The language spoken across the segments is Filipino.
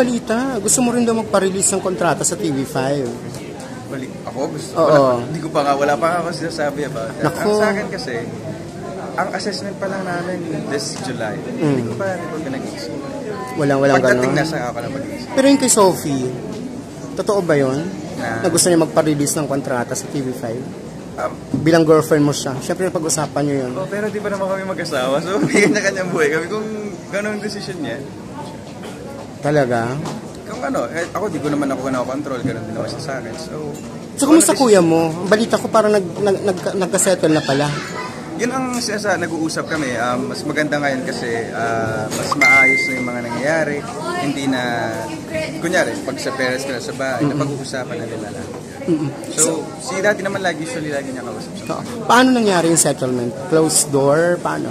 balita. Gusto mo rin daw magpa-release ng kontrata sa TV5. Balik ako? Hindi ko pa nga, wala pa nga ako sinasabi about that. Ang sa akin kasi, ang assessment pa lang namin this July. Hindi ko pa nag-iisip. Walang pagdating gano'n. na sa ako na mag-iisip. Pero yung kay Sophie, totoo ba yun? Na gusto niya magpa-release ng kontrata sa TV5? Bilang girlfriend mo siya. Siyempre pag-usapan niyo yun. Pero di ba naman kami mag-asawa? So, kanya-kanyang buhay kami. Kung gano'ng decision niya. Talaga? Kung ano, ako di ko naman ako control. Gano'n din naman siya sa akin. So kumusta kuya mo? Balita ko parang nagka-settle na pala. Yun ang nag-uusap kami. Mas maganda ngayon kasi mas maayos na yung mga nangyayari. Hindi na, kunyari, pag sa parents ko na sa bahay, napag-uusapan na nila lang. So, si daddy naman usually lagi niya kausap siya. Paano nangyari yung settlement? Closed door? Paano?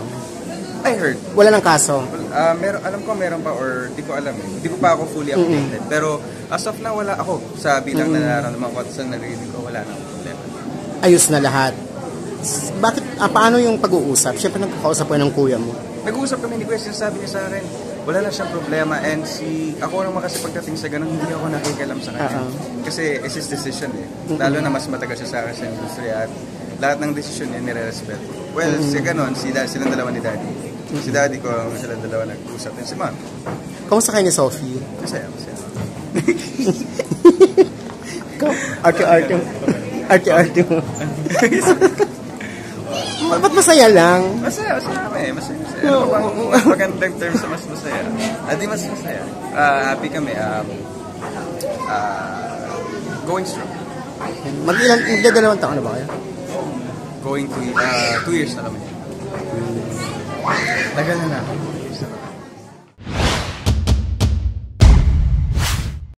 I heard. Wala nang kaso? Alam ko meron pa or di ko alam eh. Di ko pa ako fully updated. Pero as of now, wala ako. Sa bilang na nararamdaman ko at sa narinig ko, wala nang problema. Ayos na lahat? Bakit, paano yung pag-uusap? Siyempre nagkakausap ko ng kuya mo. Nag-uusap kami ni Kuya, sinasabi niya sa akin, wala na siyang problema. And ako naman kasi pagdating sa ganun, hindi ako nakikialam sa kanya. Kasi it's his decision eh. Lalo na mas matagal siya sa akin sa industriya at lahat ng decision niya nire-respect. Well, sa ganun, silang dalawa ni Daddy. Si Daddy ko, silang dalawa nag-usap din si Mom. Kamusta kayo ni Sophie? Masaya. Arte-arte mo. Ba't masaya lang? Masaya kami. Masaya. Ano bang magandang term sa mas masaya? Di mas masaya. Happy kami. Going strong. Magdadalawang taon na ba kayo? Going to 2 years na kami. Tagal na.